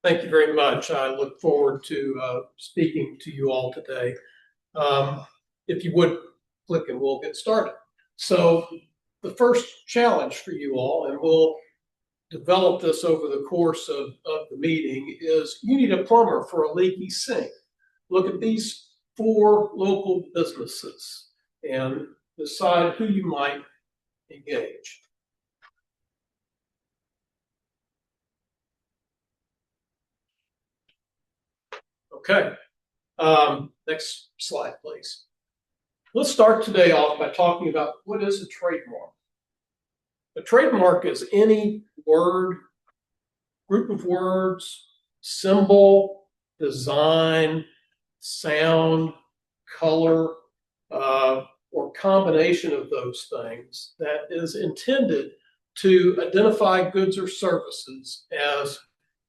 Thank you very much. I look forward to speaking to you all today. If you would click and we'll get started. So the first challenge for you all, and we'll develop this over the course of the meeting, is you need a plumber for a leaky sink. Look at these 4 local businesses and decide who you might engage. Okay, next slide, please. Let's start today off by talking about what is a trademark. A trademark is any word, group of words, symbol, design, sound, color, or combination of those things that is intended to identify goods or services as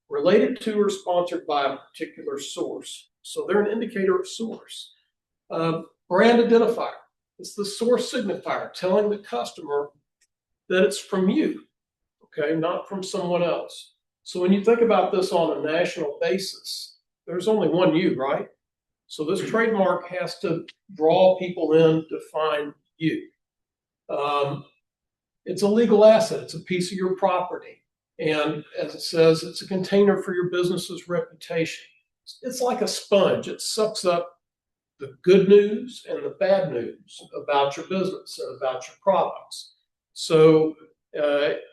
related to or sponsored by a particular source. So they're an indicator of source. Brand identifier is the source signifier telling the customer that it's from you, okay, not from someone else. So when you think about this on a national basis, there's only one you, right? So this trademark has to draw people in to find you. It's a legal asset. It's a piece of your property. And as it says, it's a container for your business's reputation. It's like a sponge. It sucks up the good news and the bad news about your business and about your products. So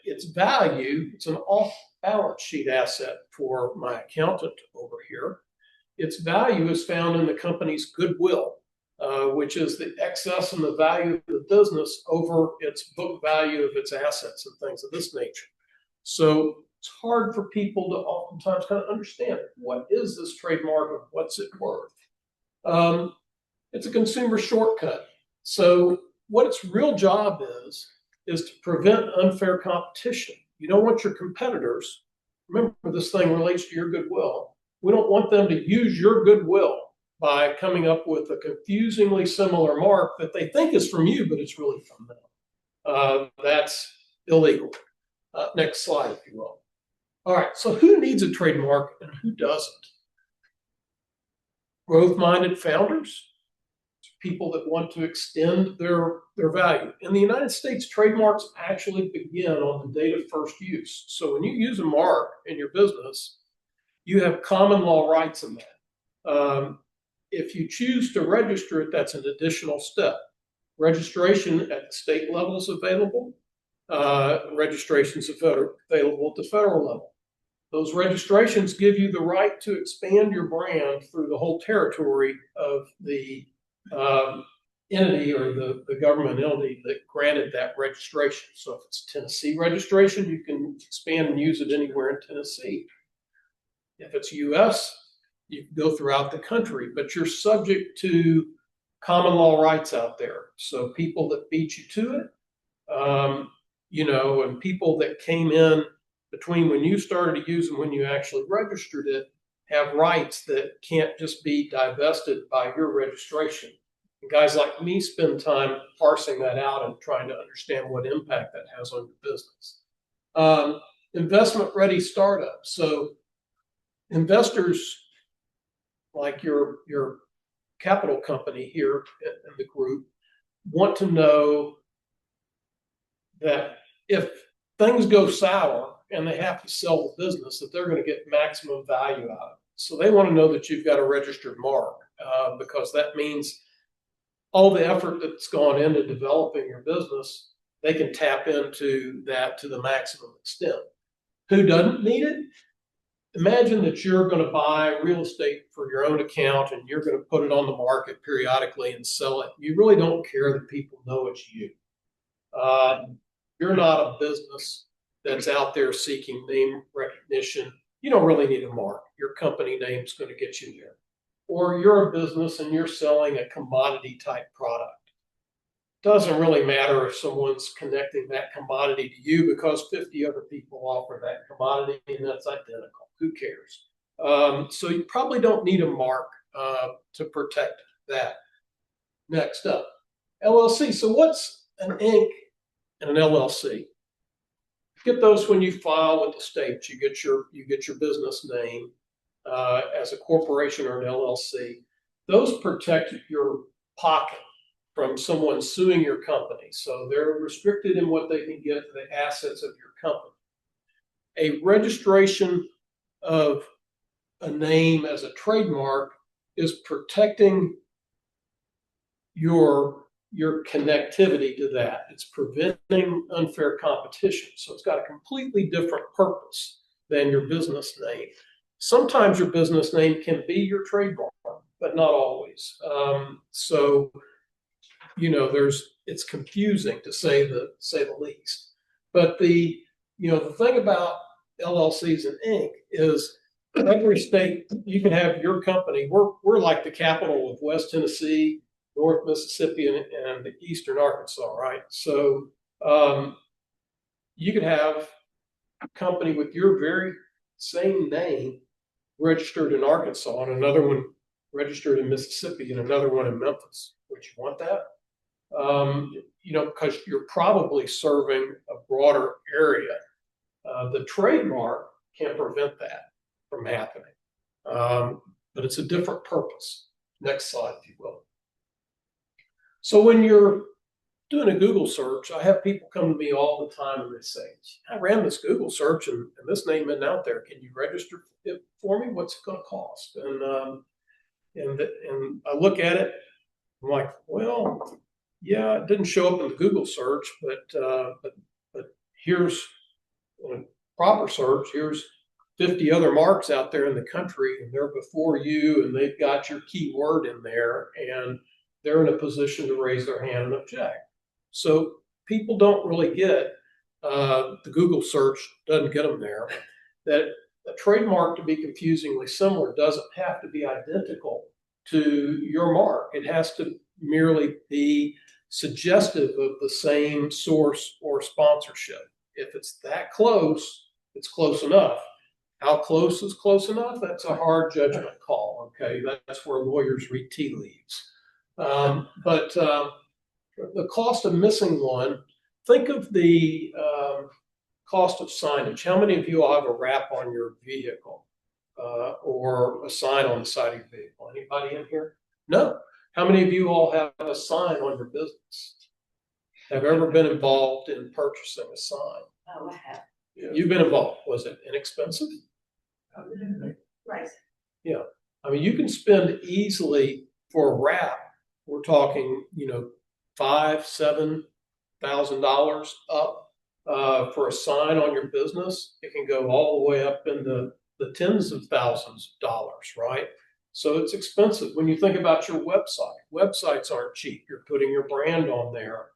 its value, it's an off-balance sheet asset for my accountant over here. Its value is found in the company's goodwill, which is the excess in the value of the business over its book value of its assets and things of this nature. So it's hard for people to oftentimes kind of understand what is this trademark and what's it worth. It's a consumer shortcut. So what its real job is to prevent unfair competition. You don't want your competitors, remember this thing relates to your goodwill. We don't want them to use your goodwill by coming up with a confusingly similar mark that they think is from you, but it's really from them. That's illegal. Next slide, if you will. All right, so who needs a trademark and who doesn't? Growth-minded founders, people that want to extend their value. In the United States, trademarks actually begin on the date of first use. So when you use a mark in your business, you have common law rights in that. If you choose to register it, that's an additional step. Registration at the state level is available. Registrations available at the federal level. Those registrations give you the right to expand your brand through the whole territory of the entity or the government entity that granted that registration. So if it's Tennessee registration, you can expand and use it anywhere in Tennessee. If it's US, you can go throughout the country, but you're subject to common law rights out there. So people that beat you to it, and people that came in between when you started to use and when you actually registered it have rights that can't just be divested by your registration. And guys like me spend time parsing that out and trying to understand what impact that has on your business. Investment-ready startups. So investors like your capital company here in the group want to know that if things go sour and they have to sell the business, that they're going to get maximum value out of it. So they want to know that you've got a registered mark because that means all the effort that's gone into developing your business, they can tap into that to the maximum extent. Who doesn't need it? Imagine that you're going to buy real estate for your own account and you're going to put it on the market periodically and sell it. You really don't care that people know it's you. You're not a business that's out there seeking name recognition. You don't really need a mark. Your company name's going to get you there. Or you're a business and you're selling a commodity type product. Doesn't really matter if someone's connecting that commodity to you because 50 other people offer that commodity and that's identical. Who cares? So you probably don't need a mark to protect that. Next up, LLC. So what's an Inc. and an LLC? get those when you file with the state. You get your business name as a corporation or an LLC. Those protect your pocket from someone suing your company. So they're restricted in what they can get for the assets of your company. A registration of a name as a trademark is protecting your connectivity to that. It's preventing unfair competition. So it's got a completely different purpose than your business name. Sometimes your business name can be your trademark, but not always. So, it's confusing to say the least. But the thing about LLCs and Inc. is every state you can have your company. We're like the capital of West Tennessee, North Mississippi, and Eastern Arkansas, right? So you could have a company with your very same name registered in Arkansas and another one registered in Mississippi and another one in Memphis. Would you want that? Because you're probably serving a broader area. The trademark can prevent that from happening, but it's a different purpose. Next slide, if you will. So when you're doing a Google search, I have people come to me all the time and they say, I ran this Google search and this name isn't out there. Can you register it for me? What's it going to cost? And I look at it, I'm like, well, yeah, it didn't show up in the Google search, but here's a proper search. Here's 50 other marks out there in the country, and they're before you, and they've got your keyword in there, and they're in a position to raise their hand and object. So people don't really get the Google search doesn't get them there. That a trademark, to be confusingly similar, doesn't have to be identical to your mark. It has to merely be suggestive of the same source or sponsorship. If it's that close, it's close enough. How close is close enough? That's a hard judgment call. Okay, that's where lawyers read tea leaves. But the cost of missing one, think of the cost of signage. How many of you all have a wrap on your vehicle or a sign on the side of your vehicle? Anybody in here? No. How many of you all have a sign on your business? Have ever been involved in purchasing a sign? Oh, I have. Yeah. You've been involved. Was it inexpensive? Right. Yeah. I mean, you can spend easily for a wrap. We're talking, $5,000-$7,000 up for a sign on your business. It can go all the way up into the tens of thousands of dollars, right? So it's expensive. When you think about your website, websites aren't cheap. You're putting your brand on there.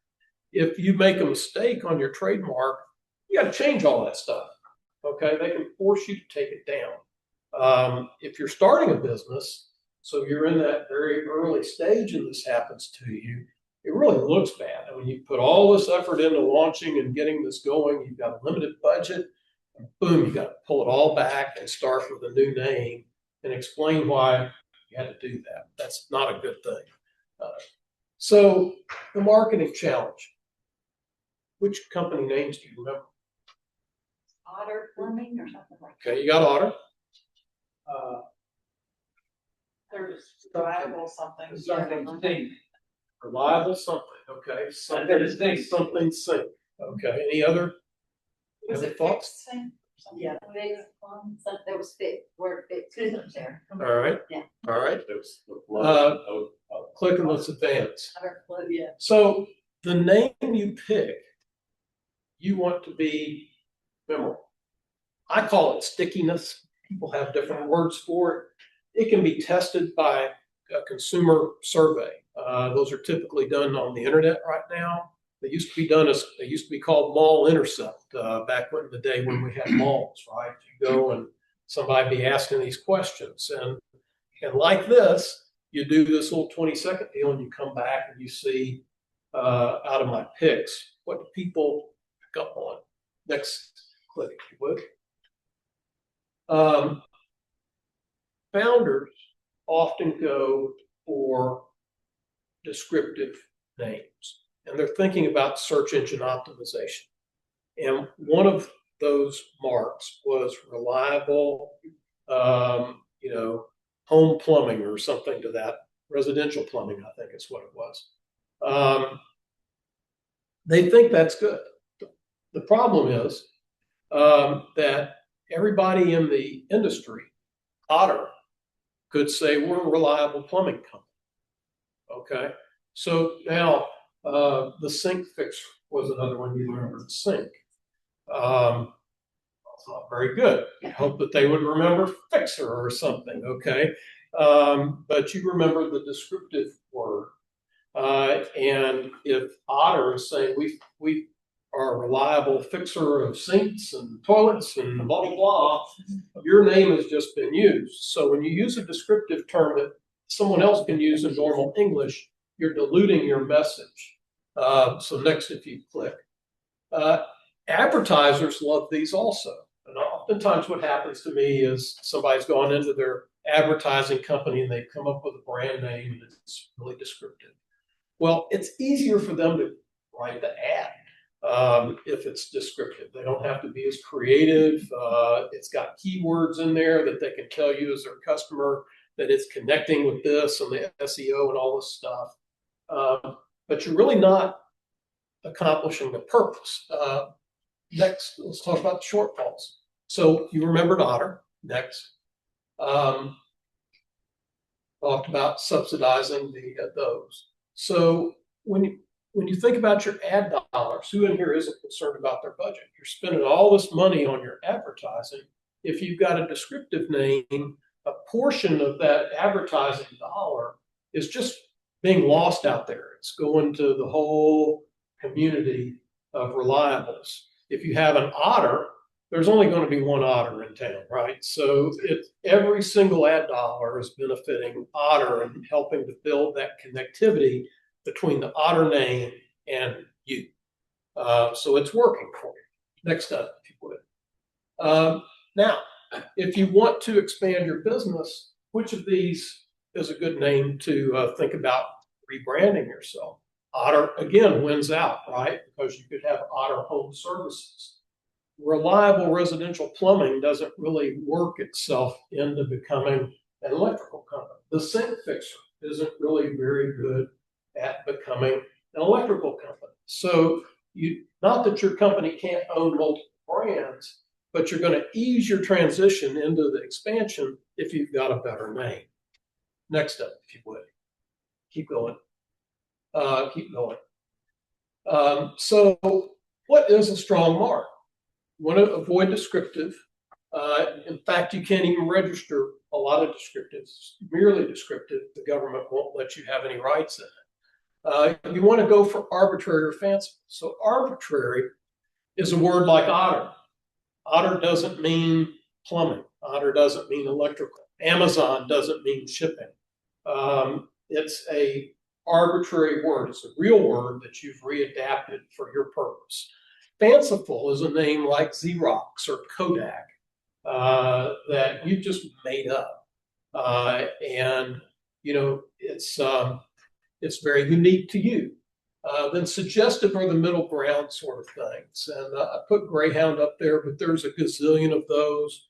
If you make a mistake on your trademark, you got to change all that stuff. Okay, they can force you to take it down. If you're starting a business, so you're in that very early stage and this happens to you, it really looks bad. I mean, you put all this effort into launching and getting this going, you've got a limited budget, and boom, you got to pull it all back and start with a new name and explain why you had to do that. That's not a good thing. So the marketing challenge. Which company names do you remember? Otter Plumbing or something like that. Okay, you got Otter. There's reliable something. Reliable something. Okay. Something sync. Okay. Any other thoughts? Yeah. There was fit word fit there. All right. Yeah. All right. Click and let's advance. Yeah. So the name you pick, you want to be memorable. I call it stickiness. People have different words for it. It can be tested by a consumer survey. Those are typically done on the internet right now. They used to be called mall intercept back in the day when we had malls, right? You go and somebody be asking these questions. And like this, you do this little 20-second deal and you come back and you see out of my picks, what do people pick up on? Next click, if you would. Founders often go for descriptive names, and they're thinking about search engine optimization. And one of those marks was reliable, home plumbing or something to that, residential plumbing, I think is what it was. They think that's good. The problem is that everybody in the industry, Otter, could say we're a reliable plumbing company. Okay, so now the sink fix was another one you remembered. Sink. It's not very good. I hope that they would remember fixer or something. Okay, but you remember the descriptive word. And if Otter is saying we are a reliable fixer of sinks and toilets and blah blah blah, your name has just been used. So when you use a descriptive term that someone else can use in normal English, you're diluting your message. So next, if you click, advertisers love these also. And oftentimes what happens to me is somebody's gone into their advertising company and they've come up with a brand name and it's really descriptive. Well, it's easier for them to write the ad if it's descriptive. They don't have to be as creative. It's got keywords in there that they can tell you as their customer that it's connecting with this and the SEO and all this stuff. But you're really not accomplishing the purpose. Next, let's talk about the shortfalls. So you remembered Otter. Next. Talked about subsidizing those. So when you think about your ad dollars, who in here isn't concerned about their budget? You're spending all this money on your advertising. If you've got a descriptive name, a portion of that advertising dollar is just being lost out there. It's going to the whole community of reliables. If you have an Otter, there's only going to be one Otter in town, right? So every single ad dollar is benefiting Otter and helping to build that connectivity between the Otter name and you. So it's working for you. Next up, if you would. Now, if you want to expand your business, which of these is a good name to think about rebranding yourself? Otter, again, wins out, right? Because you could have Otter Home Services. Reliable residential plumbing doesn't really work itself into becoming an electrical company. The sink fixer isn't really very good at becoming an electrical company. So not that your company can't own multiple brands, but you're going to ease your transition into the expansion if you've got a better name. Next up, if you would. Keep going. Keep going. So what is a strong mark? You want to avoid descriptive. In fact, you can't even register a lot of descriptives. Merely descriptive, the government won't let you have any rights in it. You want to go for arbitrary or fanciful. So arbitrary is a word like Otter. Otter doesn't mean plumbing. Otter doesn't mean electrical. Amazon doesn't mean shipping. It's a arbitrary word. It's a real word that you've readapted for your purpose. Fanciful is a name like Xerox or Kodak that you've just made up. And, it's very unique to you. Then suggestive are the middle ground sort of things. And I put Greyhound up there, but there's a gazillion of those.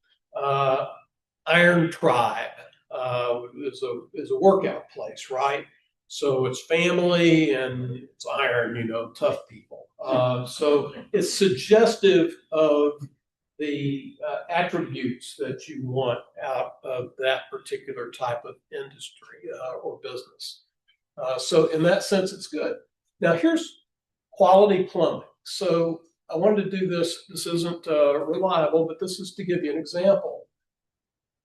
Iron Tribe is a workout place, right? So it's family and it's iron, tough people. So it's suggestive of the attributes that you want out of that particular type of industry or business. So in that sense, it's good. Now here's quality plumbing. So I wanted to do this. This isn't reliable, but this is to give you an example.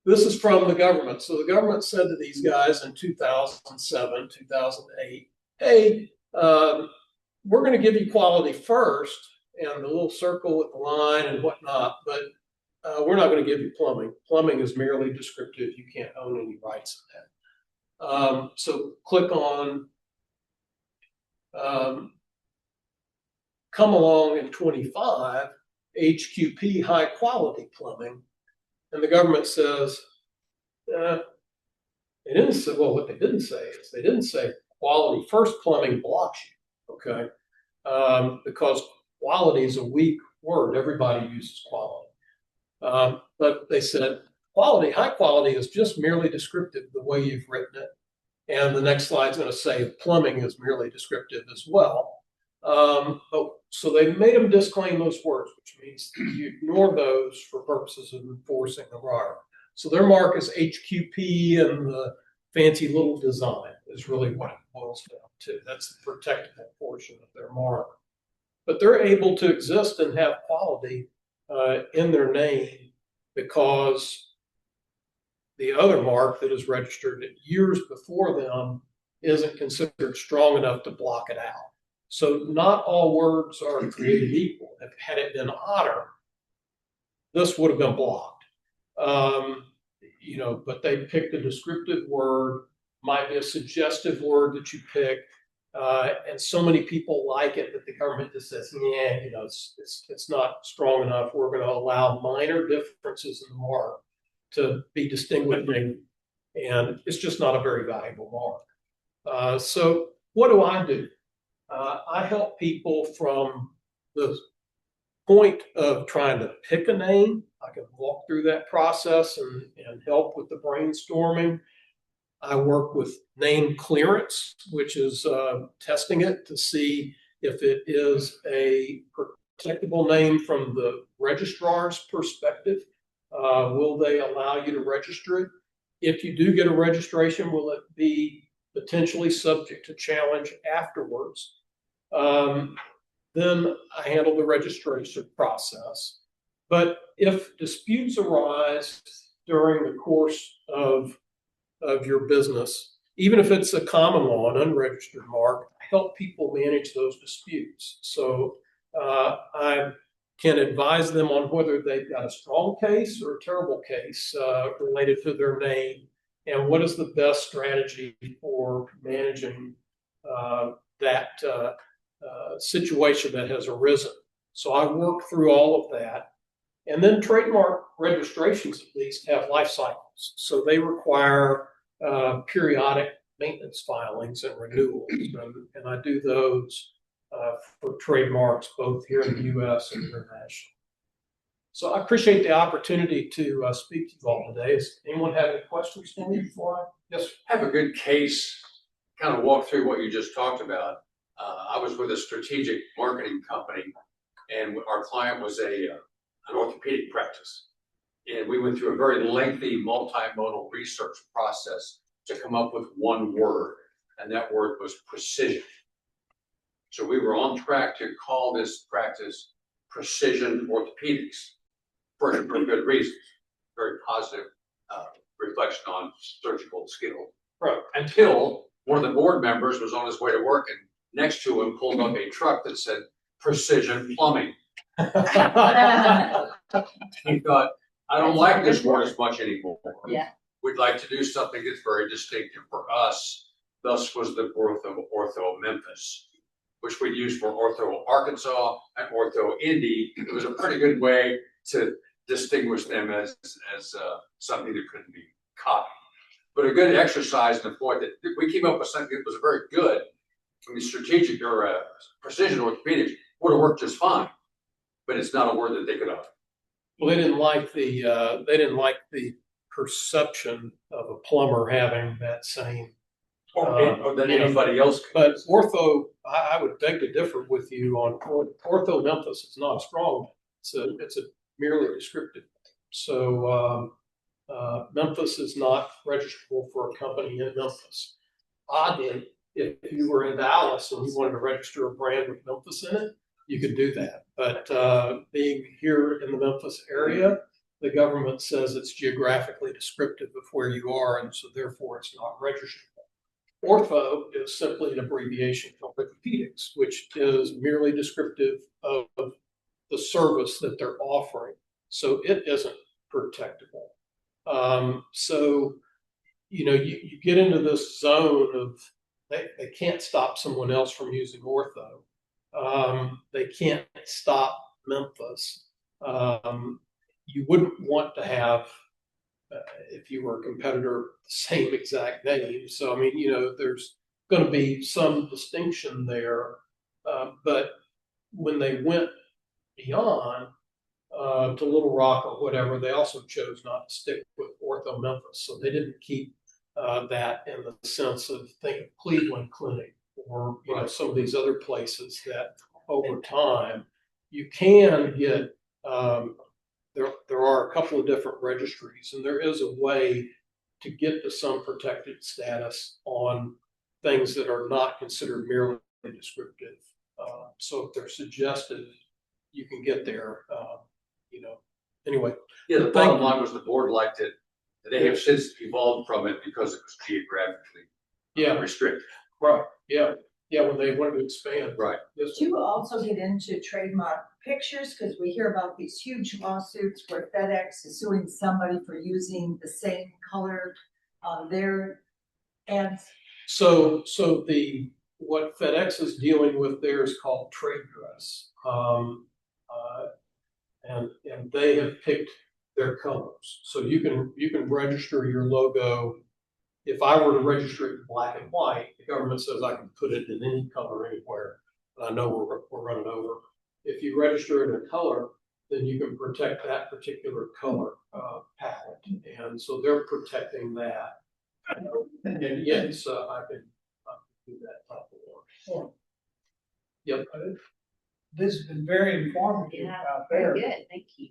This is from the government. So the government said to these guys in 2007, 2008, hey, we're going to give you quality first, and the little circle with the line and whatnot, but we're not going to give you plumbing. Plumbing is merely descriptive. You can't own any rights in that. So click on come along in 25, HQP, high quality plumbing. And the government says, they didn't say, well, what they didn't say is quality first plumbing blocks you, okay? Because quality is a weak word. Everybody uses quality. But they said quality, high quality is just merely descriptive the way you've written it. And the next slide's going to say plumbing is merely descriptive as well. So they made them disclaim those words, which means you ignore those for purposes of enforcing the mark. So their mark is HQP, and the fancy little design is really what it boils down to. That's the protectable portion of their mark. But they're able to exist and have quality in their name because the other mark that is registered years before them isn't considered strong enough to block it out. So not all words are created equal. Had it been otter, this would have been blocked. But they picked a descriptive word, might be a suggestive word that you pick, and so many people like it that the government just says, yeah, it's not strong enough. We're going to allow minor differences in the mark to be distinguishing, and it's just not a very valuable mark. So what do? I help people from the point of trying to pick a name. I can walk through that process and help with the brainstorming. I work with name clearance, which is testing it to see if it is a protectable name from the registrar's perspective. Will they allow you to register it? If you do get a registration, will it be potentially subject to challenge afterwards? Then I handle the registration process. But if disputes arise during the course of your business, even if it's a common law, an unregistered mark, I help people manage those disputes. So I can advise them on whether they've got a strong case or a terrible case related to their name, and what is the best strategy for managing that situation that has arisen. So I work through all of that. And then trademark registrations at least have life cycles. So they require periodic maintenance filings and renewals. And I do those for trademarks both here in the U.S. and international. So I appreciate the opportunity to speak to you all today. Does anyone have any questions for me before I? Yes. Have a good case, kind of walk through what you just talked about. I was with a strategic marketing company, and our client was an orthopedic practice. And we went through a very lengthy multimodal research process to come up with one word, and that word was precision. So we were on track to call this practice Precision Orthopedics for good reasons. Very positive reflection on surgical skill. Right. Until one of the board members was on his way to work, and next to him pulled up a truck that said Precision Plumbing. He thought, I don't like this word as much anymore. Yeah. We'd like to do something that's very distinctive for us. Thus was the birth of Ortho Memphis, which we'd use for Ortho Arkansas and Ortho Indy. It was a pretty good way to distinguish them as something that couldn't be copied. But a good exercise in the point that we came up with something that was very good. I mean, strategic or precision orthopedics would have worked just fine, but it's not a word that they could utter. Well, they didn't like the perception of a plumber having that same. Or than anybody else could. But ortho, I would beg to differ with you on Ortho Memphis. It's not a strong. It's a merely descriptive. So Memphis is not registrable for a company in Memphis. Oddly, if you were in Dallas and you wanted to register a brand with Memphis in it, you could do that. But being here in the Memphis area, the government says it's geographically descriptive of where you are, and so therefore it's not registrable. Ortho is simply an abbreviation for orthopedics, which is merely descriptive of the service that they're offering. So it isn't protectable. You get into this zone of they can't stop someone else from using ortho. They can't stop Memphis. You wouldn't want to have, if you were a competitor, the same exact name. So, I mean, there's going to be some distinction there. But when they went beyond to Little Rock or whatever, they also chose not to stick with Ortho Memphis. So they didn't keep that in the sense of, think of Cleveland Clinic or some of these other places that over time you can get. There are a couple of different registries, and there is a way to get to some protected status on things that are not considered merely descriptive. So if they're suggestive, you can get there. Anyway. Yeah, the bottom line was the board liked it. They have since evolved from it because it was geographically restricted. Right. Yeah. When they wanted to expand. Right. Do you also get into trademark pictures? Because we hear about these huge lawsuits where FedEx is suing somebody for using the same color on their ads. So what FedEx is dealing with there is called trade dress. And they have picked their colors. So you can register your logo. If I were to register it in black and white, the government says I can put it in any color anywhere. And I know we're running over. If you register it in color, then you can protect that particular color palette. And so they're protecting that. And yes, I can do that type of work. Yep. This has been very informative out there. Very good, thank you.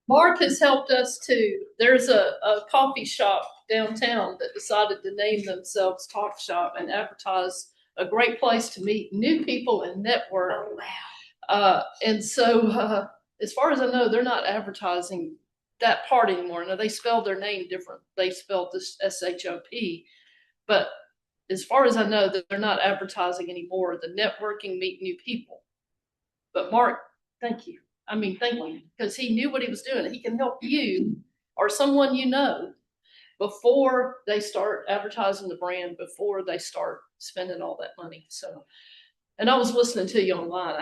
Mark has helped us too. There's a coffee shop downtown that decided to name themselves Talk Shop and advertise a great place to meet new people and network. Oh, wow. And so, as far as I know, they're not advertising that part anymore. Now, they spelled their name different. They spelled this SHOP, but as far as I know, that they're not advertising anymore. The networking, meet new people. But Mark, thank you. I mean, thank you, because he knew what he was doing. He can help you or someone you know before they start advertising the brand, before they start spending all that money. So, and I was listening to you online.